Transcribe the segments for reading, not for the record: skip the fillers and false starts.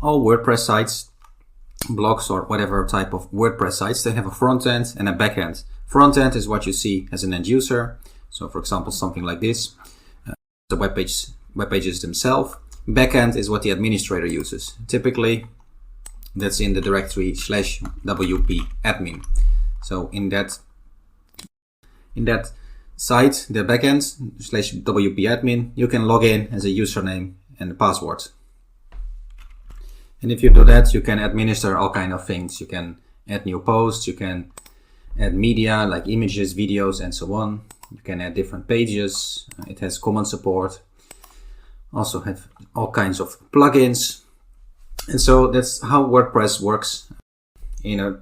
All WordPress sites, blogs or whatever type of WordPress sites, they have a front end and a back end. Front end is what you see as an end user. So for example, something like this, the web pages themselves. Back end is what the administrator uses. Typically, that's in the directory /wp admin. So in that site, the backend /wp admin, you can log in as a username and a password. And if you do that, you can administer all kind of things. You can add new posts, you can add media like images, videos, and so on. You can add different pages. It has command support. Also have all kinds of plugins. And so that's how WordPress works in a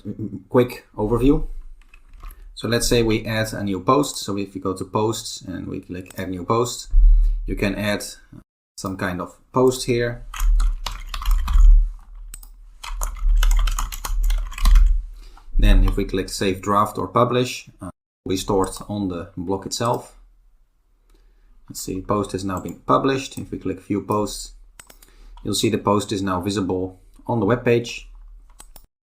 quick overview. So let's say we add a new post. So if you go to posts and we click add new post, you can add some kind of post here. Then if we click save draft or publish, we store it on the blog itself. Let's see, post has now been published. If we click view posts, you'll see the post is now visible on the web page.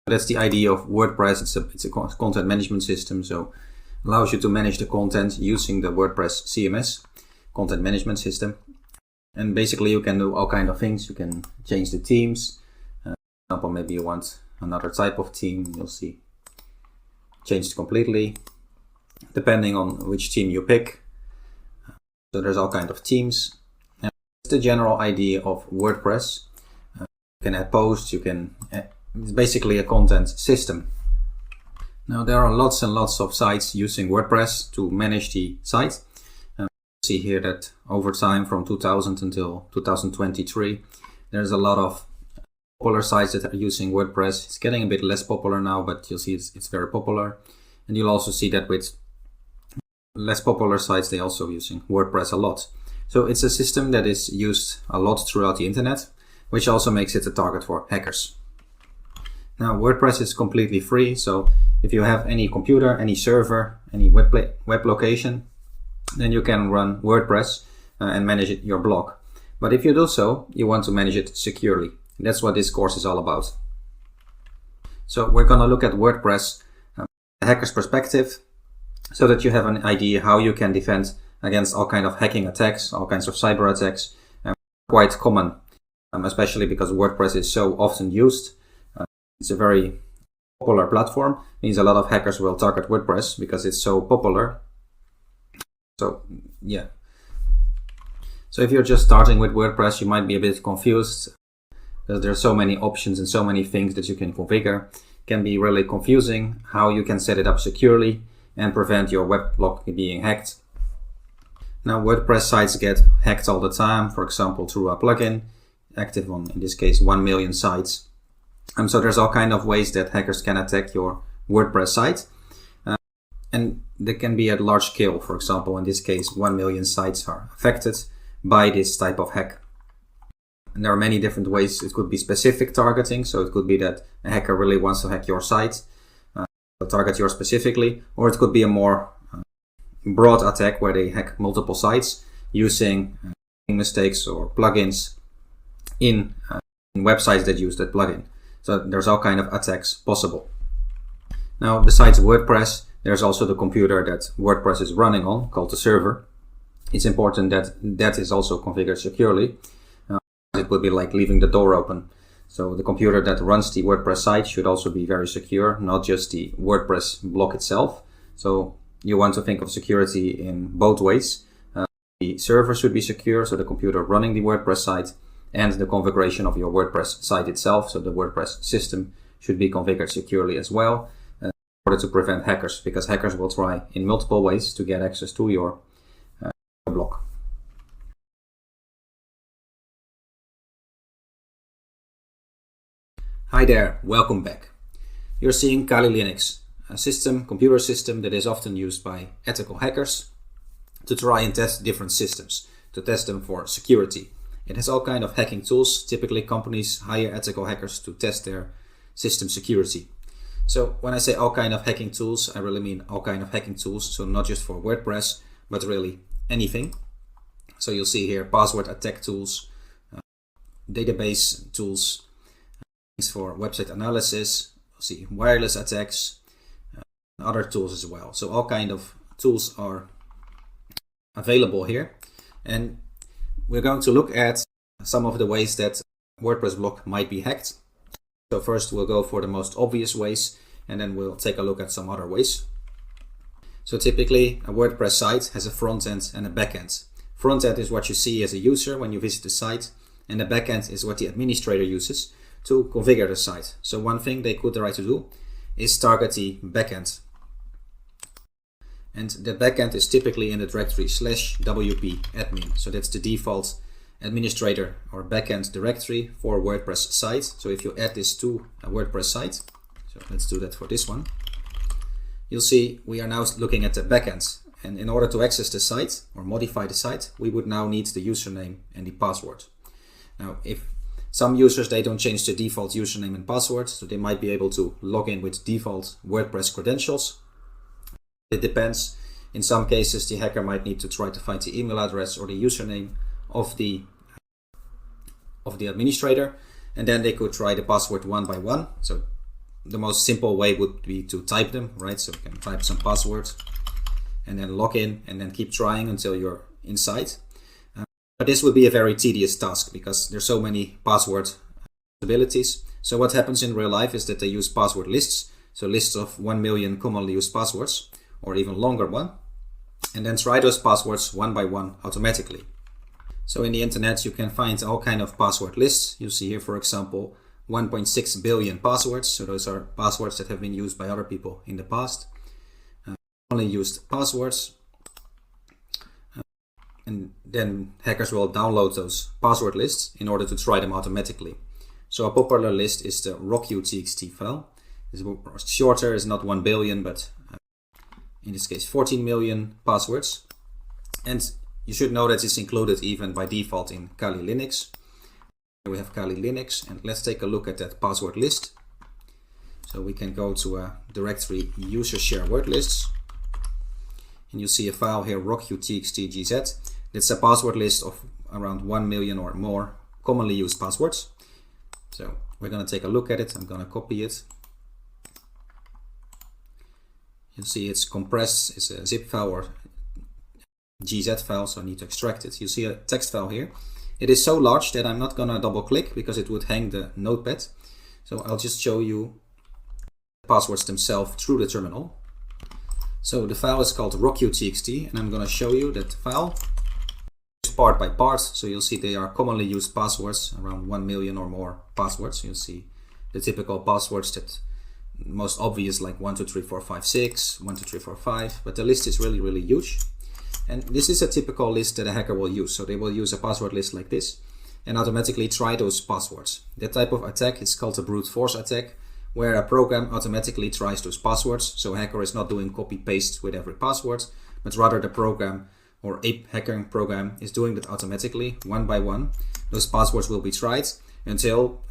That's the idea of WordPress. It's a content management system, so it allows you to manage the content using the WordPress CMS, content management system. And basically you can do all kinds of things. You can change the themes. For example, maybe you want another type of theme. You'll see changed completely depending on which theme you pick. So there's all kinds of themes. And it's the general idea of WordPress. You can add posts, it's basically a content system. Now there are lots and lots of sites using WordPress to manage the site. You see here that over time from 2000 until 2023, there's a lot of popular sites that are using WordPress. It's getting a bit less popular now, but you'll see it's very popular. And you'll also see that with less popular sites, they're also using WordPress a lot. So it's a system that is used a lot throughout the internet, which also makes it a target for hackers. Now WordPress is completely free, so if you have any computer, any server, any web location, then you can run WordPress and manage your blog. But if you do so, you want to manage it securely. That's what this course is all about. So we're going to look at WordPress from a hacker's perspective, so that you have an idea how you can defend against all kinds of hacking attacks, all kinds of cyber attacks, quite common, especially because WordPress is so often used. It's a very popular platform. It means a lot of hackers will target WordPress because it's so popular. So yeah. So if you're just starting with WordPress, you might be a bit confused because there are so many options and so many things that you can configure. It can be really confusing how you can set it up securely and prevent your web blog being hacked. Now WordPress sites get hacked all the time, for example through a plugin, active on, in this case, 1 million sites. So there's all kinds of ways that hackers can attack your WordPress site. And they can be at large scale. For example, in this case, 1 million sites are affected by this type of hack. And there are many different ways. It could be specific targeting, so it could be that a hacker really wants to hack your site, target yours specifically, or it could be a more broad attack where they hack multiple sites using mistakes or plugins in websites that use that plugin. So there's all kinds of attacks possible. Now, besides WordPress, there's also the computer that WordPress is running on, called the server. It's important that that is also configured securely. It would be like leaving the door open. So the computer that runs the WordPress site should also be very secure, not just the WordPress blog itself. So you want to think of security in both ways. The server should be secure, so the computer running the WordPress site, and the configuration of your WordPress site itself, so the WordPress system should be configured securely as well, in order to prevent hackers, because hackers will try in multiple ways to get access to your blog. Hi there, welcome back. You're seeing Kali Linux, a computer system that is often used by ethical hackers to try and test different systems, to test them for security. It has all kinds of hacking tools. Typically companies hire ethical hackers to test their system security. So when I say all kinds of hacking tools, I really mean all kinds of hacking tools. So not just for WordPress, but really anything. So you'll see here password attack tools, database tools, things for website analysis. We'll see wireless attacks, other tools as well. So all kind of tools are available here, and we're going to look at some of the ways that WordPress blog might be hacked. So first we'll go for the most obvious ways, and then we'll take a look at some other ways. So typically a WordPress site has a front end and a back end. Front end is what you see as a user when you visit the site, and the back end is what the administrator uses to configure the site. So one thing they could try to do is target the backend. And the backend is typically in the directory /wp admin. So that's the default administrator or backend directory for WordPress site. So if you add this to a WordPress site, so let's do that for this one, you'll see we are now looking at the backend. And in order to access the site or modify the site, we would now need the username and the password. Now, if some users, they don't change the default username and password, so they might be able to log in with default WordPress credentials. It depends. In some cases, the hacker might need to try to find the email address or the username of the administrator, and then they could try the password one by one. So the most simple way would be to type them, right? So you can type some passwords and then log in and then keep trying until you're inside. But this would be a very tedious task because there's so many password possibilities. So what happens in real life is that they use password lists. So lists of 1 million commonly used passwords, or even longer one, and then try those passwords one by one automatically. So in the internet you can find all kind of password lists. You see here, for example, 1.6 billion passwords. So those are passwords that have been used by other people in the past. Only used passwords. And then hackers will download those password lists in order to try them automatically. So a popular list is the rock.txt file. It's shorter, it's not 1 billion, but in this case 14 million passwords. And you should know that it's included even by default in Kali Linux. Here we have Kali Linux, and let's take a look at that password list. So we can go to a directory user share word lists, and you see a file here, rock.txt.gz. It's a password list of around 1 million or more commonly used passwords. So we're going to take a look at it. I'm going to copy it. You'll see it's compressed, it's a zip file or GZ file, so I need to extract it. You see a text file here. It is so large that I'm not going to double click because it would hang the notepad. So I'll just show you the passwords themselves through the terminal. So the file is called rock.txt, and I'm going to show you that file part by part. So you'll see they are commonly used passwords, around 1 million or more passwords. You'll see the typical passwords that most obvious, like 1 2 3 4 5 6, 1 2 3 4 5, but the list is really huge. And this is a typical list that a hacker will use. So they will use a password list like this and automatically try those passwords. That type of attack is called a brute force attack, where a program automatically tries those passwords. So a hacker is not doing copy paste with every password, but rather the program or a hacking program is doing that automatically, one by one. Those passwords will be tried until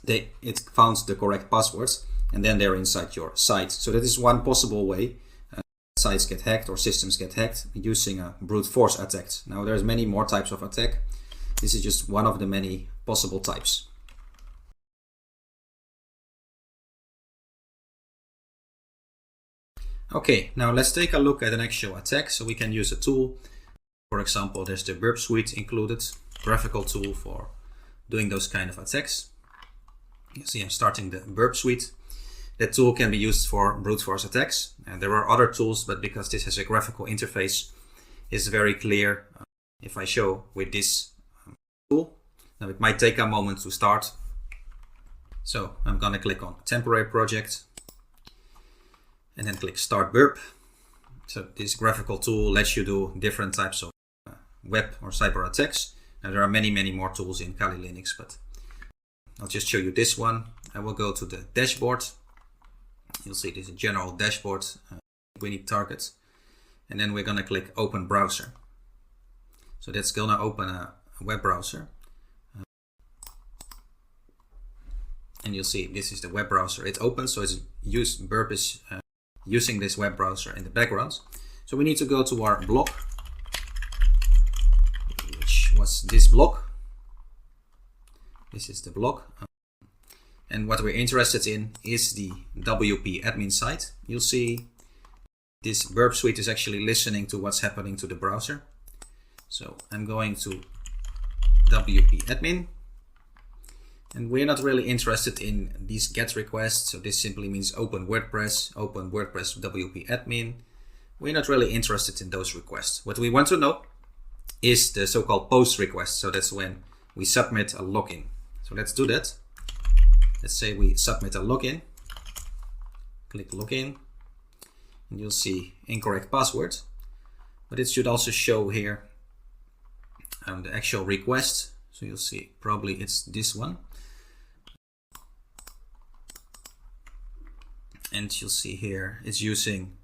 it found the correct passwords, and then they're inside your site. So that is one possible way sites get hacked or systems get hacked, using a brute force attack. Now there's many more types of attack. This is just one of the many possible types. Okay, now let's take a look at an actual attack. So we can use a tool. For example, there's the Burp Suite included, graphical tool for doing those kind of attacks. You see I'm starting the Burp Suite. That tool can be used for brute force attacks. And there are other tools, but because this has a graphical interface, it's very clear if I show with this tool. Now it might take a moment to start. So I'm going to click on temporary project and then click Start Burp. So this graphical tool lets you do different types of web or cyber attacks. Now there are many more tools in Kali Linux, but I'll just show you this one. I will go to the dashboard. You'll see this is a general dashboard. We need targets, and then we're going to click Open Browser. So that's going to open a web browser. And you'll see this is the web browser. It opens, so it's used. Burp is using this web browser in the background. So we need to go to our blog, which was this blog. This is the blog. And what we're interested in is the WP admin site. You'll see this Burp Suite is actually listening to what's happening to the browser. So I'm going to WP admin. And we're not really interested in these GET requests. So this simply means open WordPress WP admin. We're not really interested in those requests. What we want to know is the so-called post request. So that's when we submit a login. So let's do that. Let's say we submit a login. Click login. And you'll see incorrect password. But it should also show here the actual request. So you'll see probably it's this one. And you'll see here it's using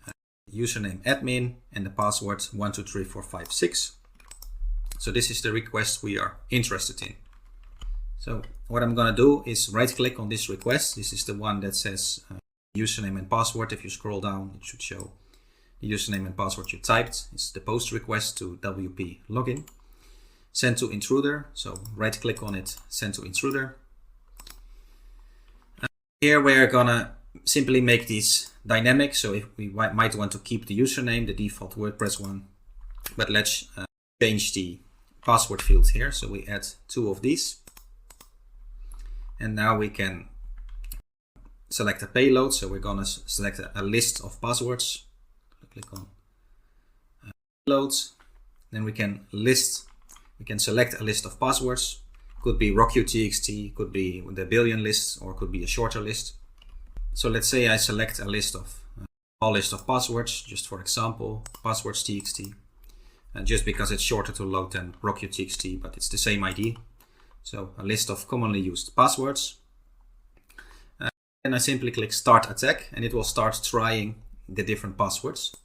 username admin and the password 123456. So this is the request we are interested in. So what I'm going to do is right click on this request. This is the one that says username and password. If you scroll down, it should show the username and password you typed. It's the post request to WP login. Send to intruder. So right click on it, send to intruder. Here we're gonna simply make these dynamic. So if we might want to keep the username, the default WordPress one, but let's change the password field here. So we add 2 of these. And now we can select a payload. So we're gonna select a list of passwords. Click on payloads. Then we can select a list of passwords. Could be rockutxt, could be the billion list, or could be a shorter list. So let's say I select a list of all list of passwords, just for example, passwords.txt, just because it's shorter to load than rockutxt, but it's the same ID. So a list of commonly used passwords. And I simply click start attack, and it will start trying the different passwords.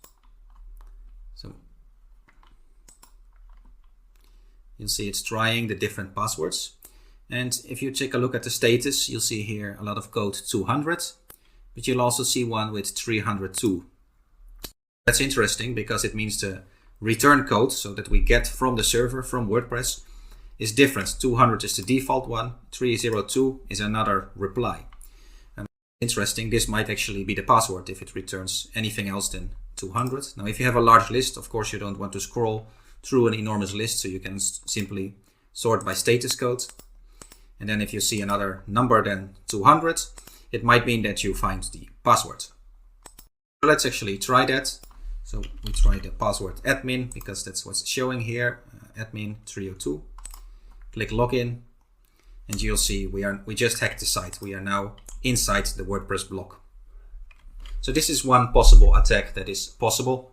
So you'll see it's trying the different passwords. And if you take a look at the status, you'll see here a lot of code 200, but you'll also see one with 302. That's interesting because it means the return code, so that we get from the server, from WordPress, is different. 200 is the default one, 302 is another reply. Interesting, this might actually be the password if it returns anything else than 200. Now, if you have a large list, of course, you don't want to scroll through an enormous list, so you can simply sort by status code. And then if you see another number than 200, it might mean that you find the password. So let's actually try that. So we try the password admin, because that's what's showing here, admin 302. Click login, and you'll see we just hacked the site. We are now inside the WordPress block. So this is one possible attack that is possible.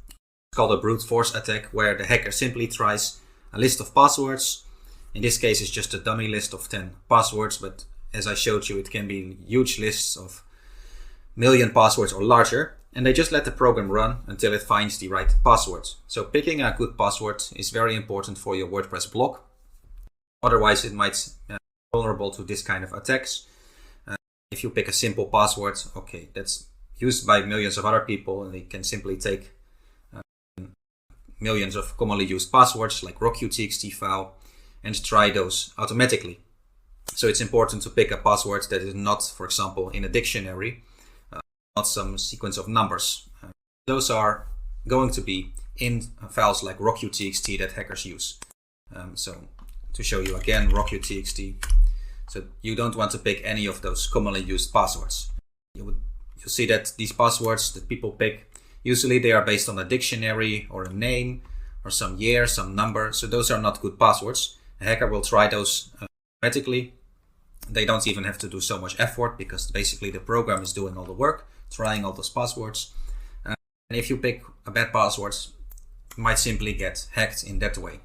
It's called a brute force attack, where the hacker simply tries a list of passwords. In this case, it's just a dummy list of 10 passwords, but as I showed you, it can be huge lists of million passwords or larger, and they just let the program run until it finds the right password. So picking a good password is very important for your WordPress blog. Otherwise, it might be vulnerable to this kind of attacks. If you pick a simple password, okay, that's used by millions of other people, and they can simply take millions of commonly used passwords like rockutxt file and try those automatically. So it's important to pick a password that is not, for example, in a dictionary, not some sequence of numbers. Those are going to be in files like rockutxt that hackers use. So to show you again, rockutxt. So you don't want to pick any of those commonly used passwords. You'll see that these passwords that people pick, usually they are based on a dictionary or a name or some year, some number. So those are not good passwords. A hacker will try those automatically. They don't even have to do so much effort, because basically the program is doing all the work, trying all those passwords. And if you pick a bad password, you might simply get hacked in that way.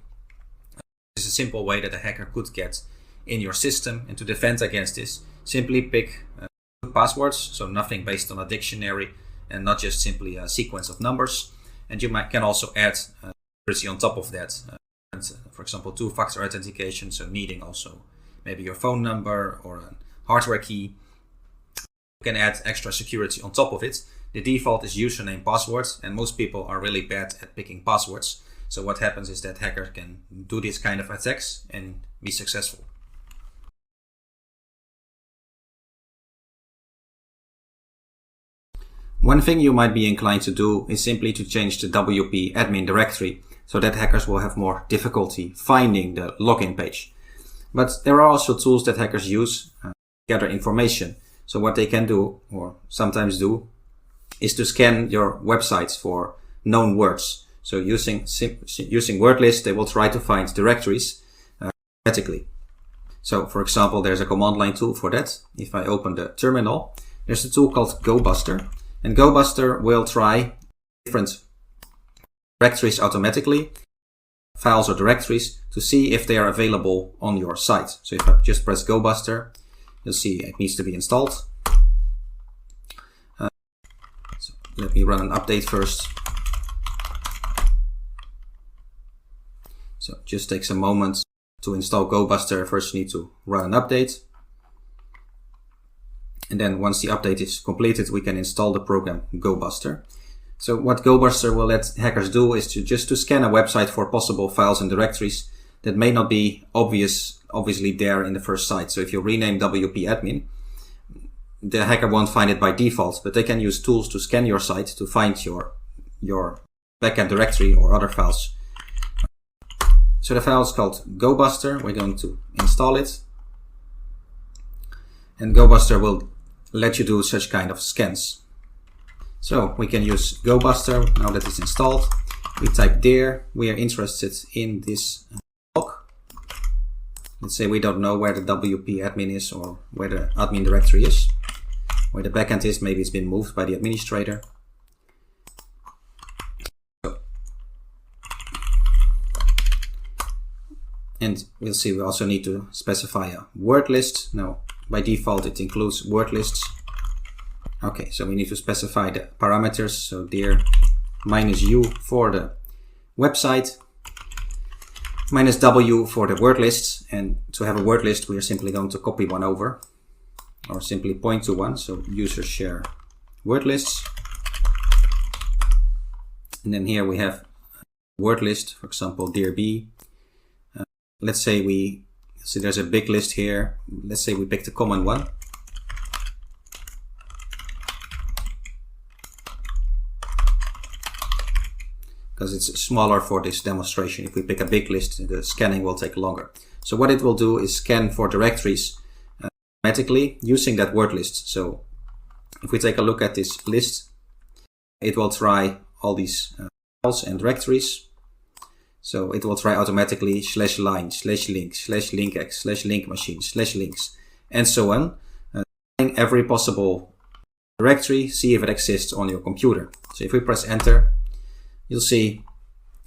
This is a simple way that a hacker could get in your system, and to defend against this, simply pick good passwords, so nothing based on a dictionary and not just simply a sequence of numbers. And you can also add security on top of that. For example, two-factor authentication, so needing also maybe your phone number or a hardware key. You can add extra security on top of it. The default is username password, and most people are really bad at picking passwords. So what happens is that hackers can do these kind of attacks and be successful. One thing you might be inclined to do is simply to change the WP admin directory so that hackers will have more difficulty finding the login page. But there are also tools that hackers use to gather information. So what they can do, or sometimes do, is to scan your websites for known words. So using word lists, they will try to find directories automatically. So for example, there's a command line tool for that. If I open the terminal, there's a tool called GoBuster, and GoBuster will try different directories automatically, files or directories, to see if they are available on your site. So if I just press GoBuster, you'll see it needs to be installed. So let me run an update first. So it just takes a moment to install GoBuster. First you need to run an update. And then once the update is completed, we can install the program GoBuster. So what GoBuster will let hackers do is to scan a website for possible files and directories that may not be obviously there in the first site. So if you rename WP admin, the hacker won't find it by default, but they can use tools to scan your site to find your backend directory or other files. So the file is called GoBuster. We're going to install it. And GoBuster will let you do such kind of scans. So we can use GoBuster now that it's installed. We type there. We are interested in this block. Let's say we don't know where the WP admin is or where the admin directory is. Where the backend is, maybe it's been moved by the administrator. And we'll see, we also need to specify a word list. Now, by default, it includes word lists. Okay, so we need to specify the parameters. So there, -u for the website, -w for the word lists. And to have a word list, we are simply going to copy one over, or simply point to one. So user share word lists. And then here we have word list, for example, dir let's say there's a big list here. Let's say we pick the common one. Because it's smaller for this demonstration. If we pick a big list, the scanning will take longer. So what it will do is scan for directories automatically using that word list. So if we take a look at this list, it will try all these files and directories. So it will try automatically /line, /link, /linkx, /linkmachine, /links, and so on. Every possible directory, see if it exists on your computer. So if we press enter, you'll see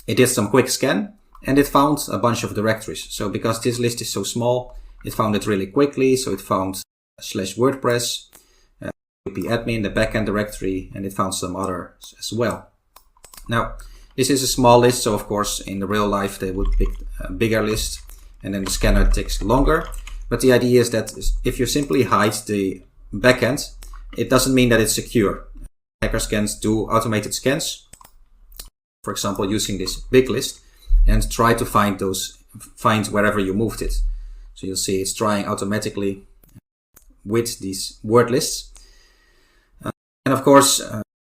it did some quick scan and it found a bunch of directories. So because this list is so small, it found it really quickly. So it found /WordPress, WP admin, the backend directory, and it found some others as well. Now, this is a small list, so of course in the real life they would pick a bigger list and then the scanner takes longer. But the idea is that if you simply hide the backend, it doesn't mean that it's secure. Hacker scans do automated scans, for example using this big list, and try to find wherever you moved it. So you'll see it's trying automatically with these word lists. And of course,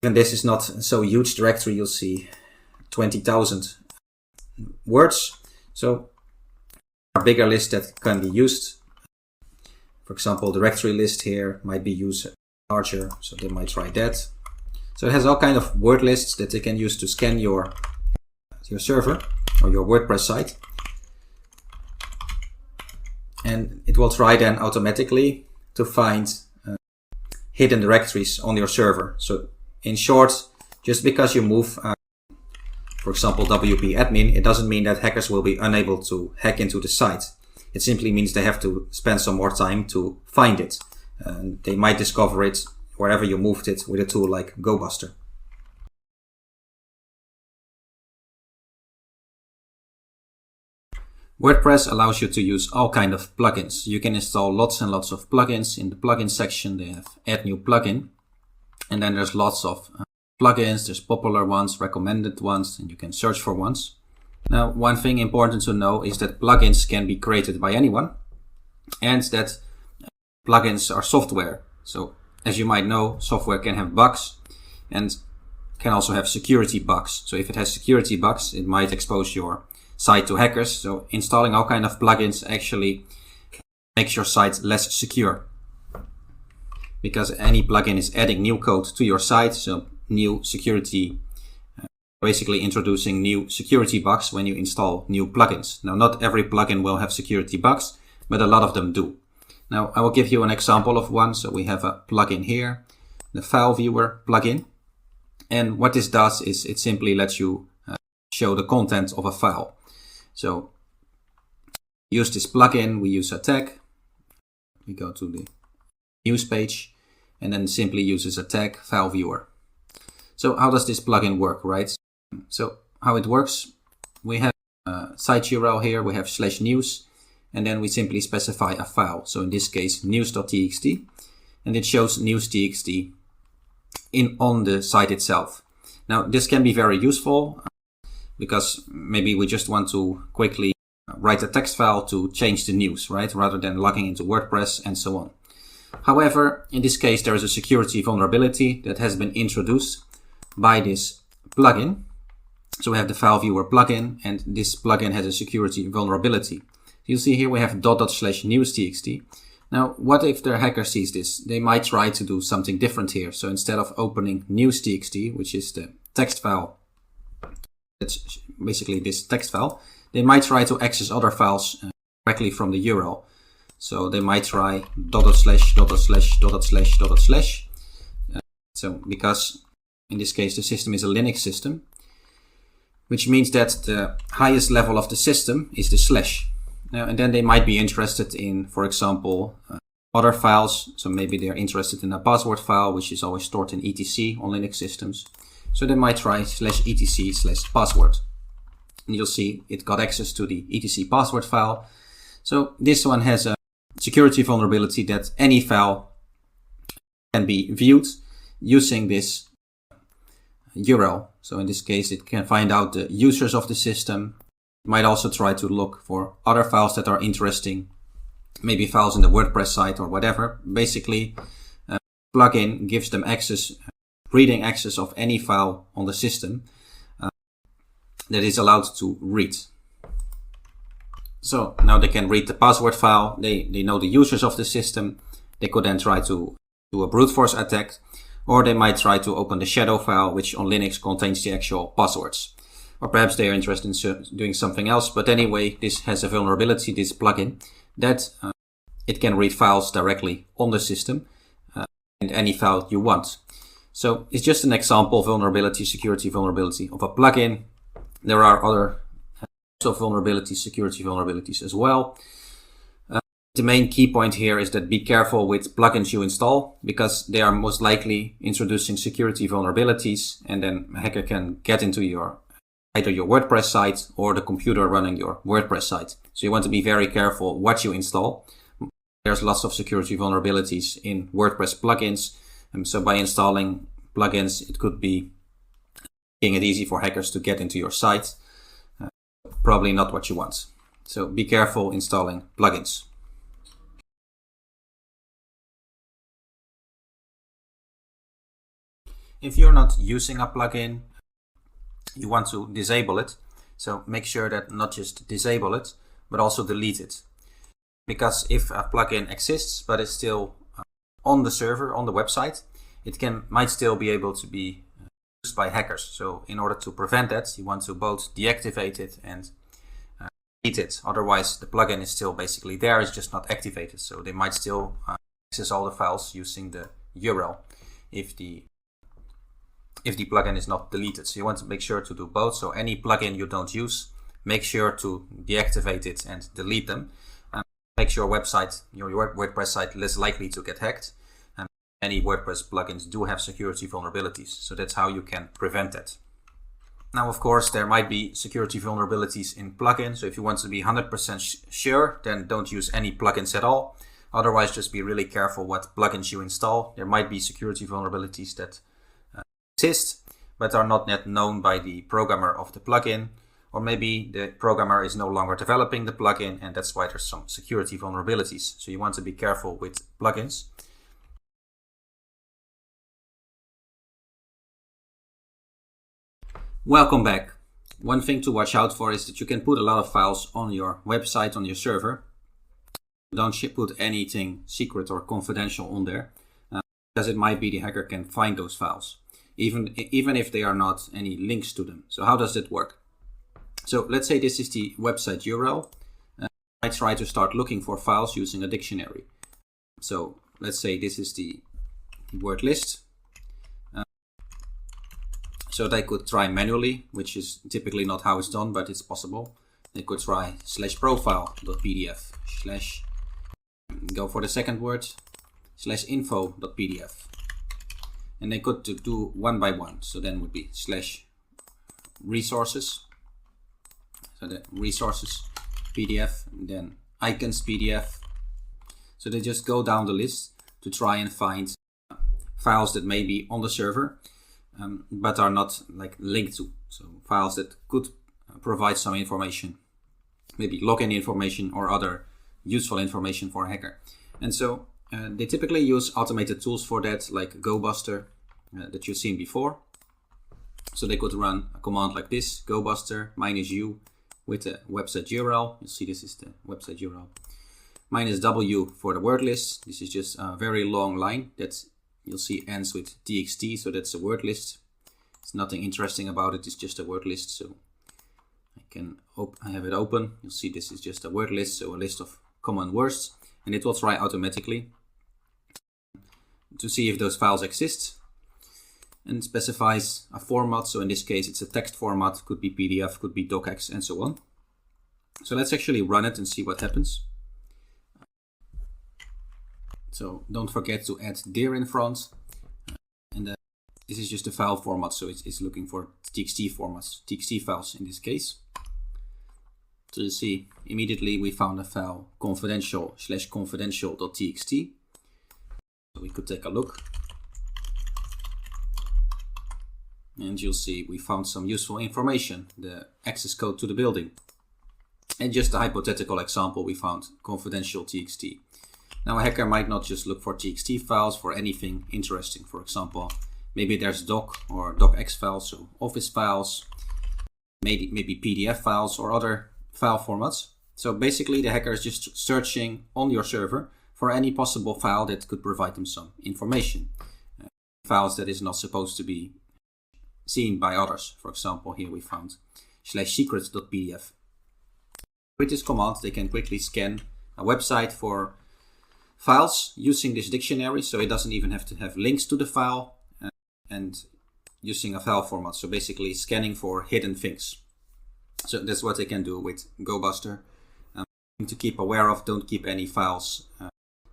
even this is not so huge directory, you'll see 20,000 words. So a bigger list that can be used. For example, directory list here might be used larger, so they might try that. So it has all kind of word lists that they can use to scan your server or your WordPress site. And it will try then automatically to find hidden directories on your server. So in short, just because you move for example, WP admin, it doesn't mean that hackers will be unable to hack into the site. It simply means they have to spend some more time to find it. They might discover it wherever you moved it with a tool like GoBuster. WordPress allows you to use all kind of plugins. You can install lots and lots of plugins. In the plugin section, they have add new plugin. And then there's lots of plugins, there's popular ones, recommended ones, and you can search for ones. Now, one thing important to know is that plugins can be created by anyone and that plugins are software. So as you might know, software can have bugs. and can also have security bugs. So if it has security bugs, it might expose your site to hackers. So installing all kind of plugins actually makes your site less secure, because any plugin is adding new code to your site. So new security, basically introducing new security bugs when you install new plugins. Now, not every plugin will have security bugs, but a lot of them do. Now, I will give you an example of one. So we have a plugin here, the file viewer plugin. And what this does is it simply lets you show the content of a file. So use this plugin, we use a tag, we go to the news page, and then simply uses a tag file viewer. So how does this plugin work, right? So how it works, we have a site URL here, we have /news, and then we simply specify a file. So in this case, news.txt, and it shows news.txt on the site itself. Now, this can be very useful because maybe we just want to quickly write a text file to change the news, right? Rather than logging into WordPress and so on. However, in this case, there is a security vulnerability that has been introduced by this plugin. So we have the file viewer plugin, and this plugin has a security vulnerability. You'll see here we have /news.txt. Now, what if the hacker sees this? They might try to do something different here. So instead of opening news.txt, which is the text file, that's basically this text file, they might try to access other files directly from the URL. So they might try .. So because in this case the system is a Linux system, which means that the highest level of the system is the /. Now, and then they might be interested in, for example, other files. So maybe they're interested in a password file, which is always stored in etc on Linux systems. So they might try /etc/password. And you'll see it got access to the etc password file. So this one has a security vulnerability that any file can be viewed using this URL. So in this case, it can find out the users of the system. It might also try to look for other files that are interesting, maybe files in the WordPress site or whatever. Basically, plugin gives them access, reading access of any file on the system that is allowed to read. So now they can read the password file, they know the users of the system. They could then try to do a brute force attack, or they might try to open the shadow file, which on Linux contains the actual passwords. Or perhaps they are interested in doing something else. But anyway, this has a vulnerability, this plugin, that it can read files directly on the system and any file you want. So it's just an example vulnerability, security vulnerability of a plugin. There are other vulnerabilities, security vulnerabilities as well. The main key point here is that be careful with plugins you install, because they are most likely introducing security vulnerabilities, and then a hacker can get into either your WordPress site or the computer running your WordPress site. So you want to be very careful what you install. There's lots of security vulnerabilities in WordPress plugins. So by installing plugins, it could be making it easy for hackers to get into your site. Probably not what you want. So be careful installing plugins. If you're not using a plugin, you want to disable it. So make sure that not just disable it, but also delete it. Because if a plugin exists, but it's still on the server, on the website, it might still be able to be used by hackers. So in order to prevent that, you want to both deactivate it and delete it. Otherwise, the plugin is still basically there, it's just not activated. So they might still access all the files using the URL if the plugin is not deleted. So you want to make sure to do both. So any plugin you don't use, make sure to deactivate it and delete them. Makes your website, your WordPress site, less likely to get hacked. And many WordPress plugins do have security vulnerabilities. So that's how you can prevent that. Now, of course, there might be security vulnerabilities in plugins. So if you want to be 100% sure, then don't use any plugins at all. Otherwise, just be really careful what plugins you install. There might be security vulnerabilities that exist, but are not yet known by the programmer of the plugin. Or maybe the programmer is no longer developing the plugin, and that's why there's some security vulnerabilities. So you want to be careful with plugins. Welcome back. One thing to watch out for is that you can put a lot of files on your website, on your server. Don't put anything secret or confidential on there, because it might be the hacker can find those files, even if they are not any links to them. So how does that work? So let's say this is the website URL. I try to start looking for files using a dictionary. So let's say this is the word list. So they could try manually, which is typically not how it's done, but it's possible. They could try /profile.pdf, go for the second word, /info.pdf. And they could do one by one. So then would be /resources. So the resources PDF, and then icons PDF. So they just go down the list to try and find files that may be on the server, but are not like linked to. So files that could provide some information, maybe login information or other useful information for a hacker. And so they typically use automated tools for that, like GoBuster that you've seen before. So they could run a command like this, GoBuster -u with the website URL. You see this is the website URL. -w for the word list. This is just a very long line that you'll see ends with txt, so that's a word list. It's nothing interesting about it, it's just a word list. So I have it open. You'll see this is just a word list, so a list of common words, and it will try automatically to see if those files exist and specifies a format. So in this case, it's a text format, could be PDF, could be docx, and so on. So let's actually run it and see what happens. So don't forget to add dir in front. And this is just a file format, so it's looking for txt formats, txt files in this case. So you see, immediately we found a file confidential/confidential.txt. So we could take a look. And you'll see we found some useful information, the access code to the building. And just a hypothetical example, we found confidential.txt. Now a hacker might not just look for txt files for anything interesting. For example, maybe there's doc or docx files, so office files, maybe PDF files or other file formats. So basically the hacker is just searching on your server for any possible file that could provide them some information. Files that is not supposed to be seen by others. For example, here we found /secrets.pdf. With this command, they can quickly scan a website for files using this dictionary, so it doesn't even have to have links to the file, and using a file format. So basically scanning for hidden things. So that's what they can do with GoBuster. To keep aware of, don't keep any files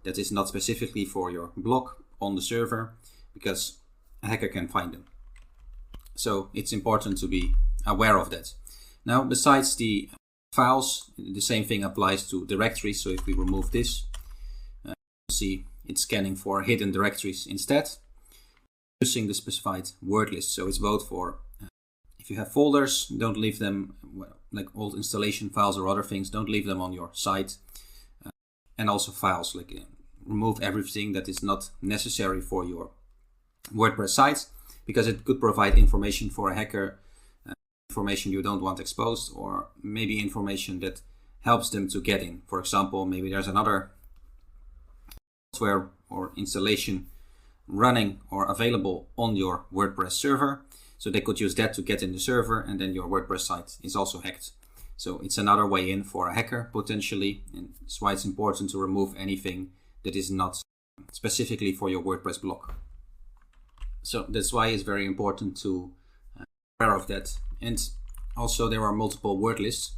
that is not specifically for your blog on the server, because a hacker can find them. So it's important to be aware of that. Now, besides the files, the same thing applies to directories. So if we remove this, you'll see it's scanning for hidden directories instead, using the specified word list. So it's both for if you have folders, don't leave them, like old installation files or other things, don't leave them on your site. And also files, like remove everything that is not necessary for your WordPress site, because it could provide information for a hacker, information you don't want exposed, or maybe information that helps them to get in. For example, maybe there's another software or installation running or available on your WordPress server. So they could use that to get in the server, and then your WordPress site is also hacked. So it's another way in for a hacker potentially, and that's why it's important to remove anything that is not specifically for your WordPress blog. So that's why it's very important to be aware of that. And also there are multiple word lists.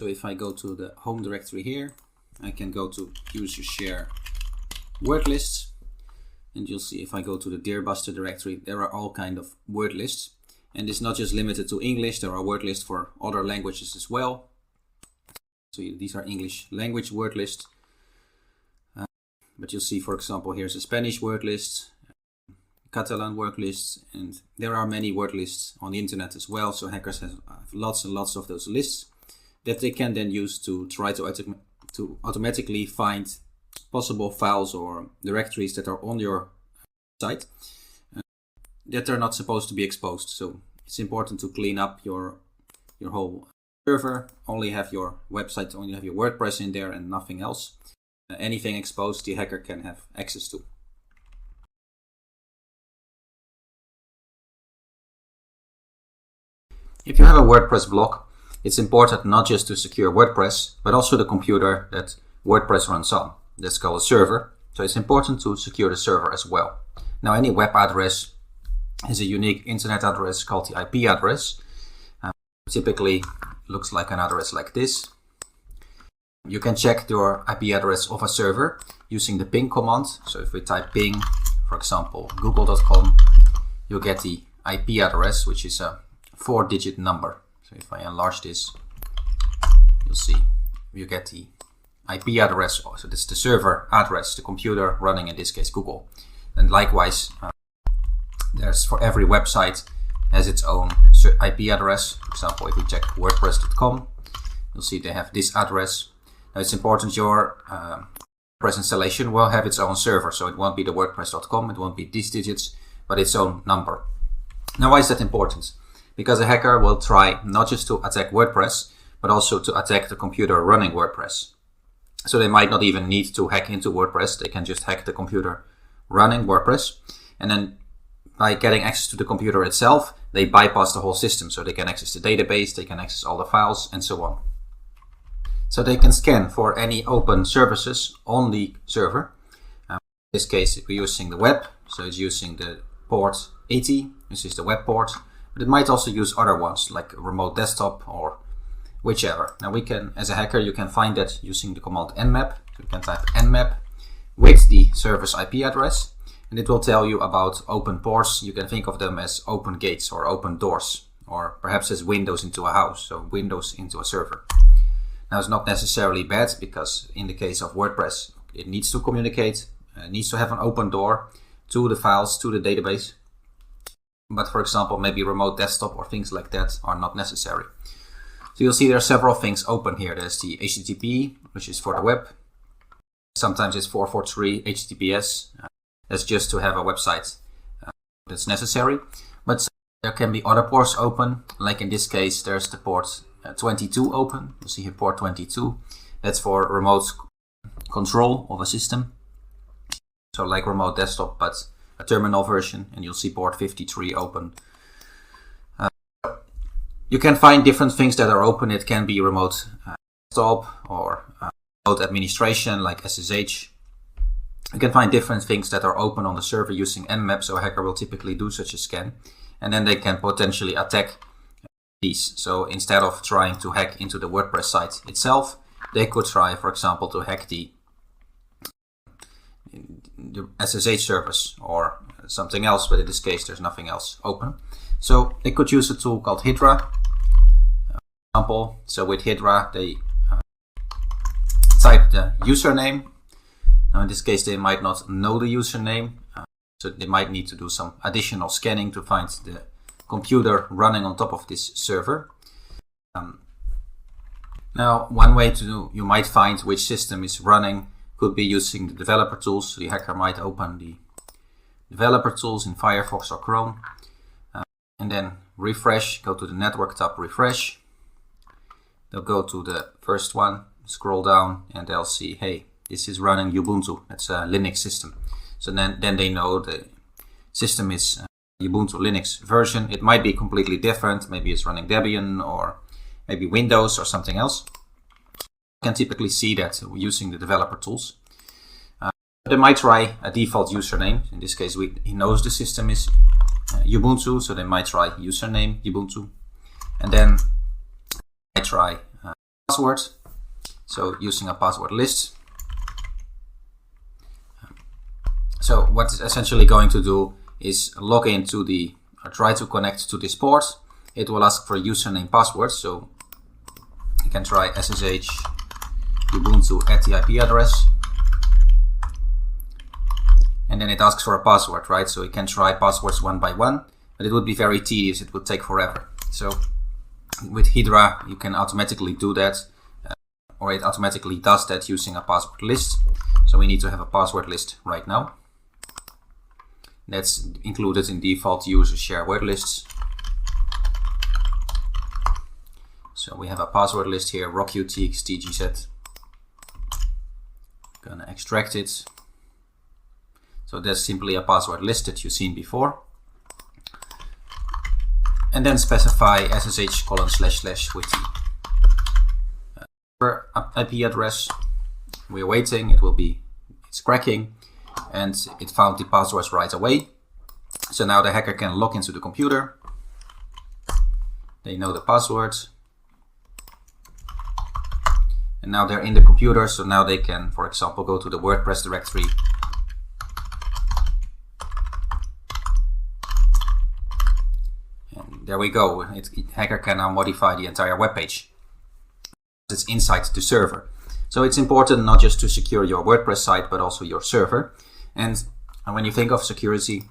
So if I go to the home directory here, I can go to user share word lists. And you'll see if I go to the DirBuster directory, there are all kind of word lists. And it's not just limited to English, there are word lists for other languages as well. So these are English language word lists. But you'll see, for example, here's a Spanish word list, Catalan word lists, and there are many word lists on the internet as well. So hackers have lots and lots of those lists that they can then use to try to automatically find possible files or directories that are on your site that are not supposed to be exposed. So it's important to clean up your whole server. Only have your website, only have your WordPress in there and nothing else. Anything exposed, the hacker can have access to. If you have a WordPress blog, it's important not just to secure WordPress, but also the computer that WordPress runs on. That's called a server. So it's important to secure the server as well. Now, any web address has a unique internet address called the IP address. Typically looks like an address like this. You can check your IP address of a server using the ping command. So if we type ping, for example, google.com, you'll get the IP address, which is a 4-digit number. So if I enlarge this, you'll see you get the IP address. So this is the server address, the computer running, in this case, Google. And likewise, there's for every website has its own IP address. For example, if we check wordpress.com, you'll see they have this address. Now it's important your WordPress installation will have its own server. So it won't be the wordpress.com, it won't be these digits, but its own number. Now, why is that important? Because a hacker will try not just to attack WordPress, but also to attack the computer running WordPress. So they might not even need to hack into WordPress. They can just hack the computer running WordPress. And then by getting access to the computer itself, they bypass the whole system. So they can access the database, they can access all the files, and so on. So they can scan for any open services on the server. In this case, we're using the web. So it's using the port 80. This is the web port. But it might also use other ones like remote desktop or whichever. Now we can, as a hacker, you can find that using the command nmap. So you can type nmap with the server's IP address, and it will tell you about open ports. You can think of them as open gates or open doors, or perhaps as windows into a house, so windows into a server. Now it's not necessarily bad, because in the case of WordPress, it needs to communicate, it needs to have an open door to the files, to the database. But for example, maybe remote desktop or things like that are not necessary. So you'll see there are several things open here. There's the HTTP, which is for the web. Sometimes it's 443 HTTPS. That's just to have a website that's necessary. But there can be other ports open. Like in this case, there's the port 22 open. You see here port 22. That's for remote control of a system. So like remote desktop, but a terminal version. And you'll see port 53 open. You can find different things that are open. It can be remote desktop or remote administration like SSH. You can find different things that are open on the server using nmap. So a hacker will typically do such a scan, and then they can potentially attack these. So instead of trying to hack into the WordPress site itself, they could try, for example, to hack the SSH service or something else, but in this case there's nothing else open. So they could use a tool called Hydra. Example. So with Hydra, they type the username. Now in this case, they might not know the username, so they might need to do some additional scanning to find the computer running on top of this server. Now, one way to do, you might find which system is running could be using the developer tools. So the hacker might open the developer tools in Firefox or Chrome, and then refresh, go to the network tab, refresh. They'll go to the first one, scroll down, and they'll see, hey, this is running Ubuntu. That's a Linux system. So then they know the system is Ubuntu Linux version. It might be completely different. Maybe it's running Debian or maybe Windows or something else. You can typically see that using the developer tools. They might try a default username. In this case, he knows the system is Ubuntu, so they might try username Ubuntu, and then I try password. So using a password list. So what it's essentially going to do is log into or try to connect to this port. It will ask for a username password. So you can try SSH Ubuntu at the IP address. And then it asks for a password, right? So you can try passwords one by one, but it would be very tedious. It would take forever. So with Hydra, you can automatically do that, or it automatically does that using a password list. So we need to have a password list right now. That's included in default user share word lists. So we have a password list here, rockutxtgz. Gonna extract it. So that's simply a password list that you've seen before. And then specify ssh:// with the IP address. We're waiting, it's cracking, and it found the passwords right away. So now the hacker can log into the computer. They know the passwords. And now they're in the computer, so now they can, for example, go to the WordPress directory. And there we go. Hacker can now modify the entire web page. It's inside the server. So it's important not just to secure your WordPress site, but also your server. And when you think of security,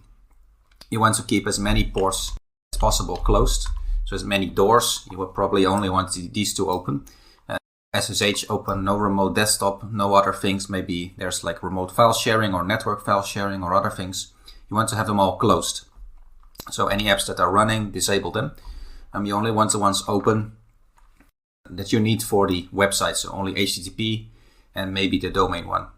you want to keep as many ports as possible closed. So as many doors, you will probably only want these to open. SSH open, no remote desktop, no other things. Maybe there's like remote file sharing or network file sharing or other things. You want to have them all closed. So any apps that are running, disable them. You only want the ones open that you need for the website. So only HTTP and maybe the domain one.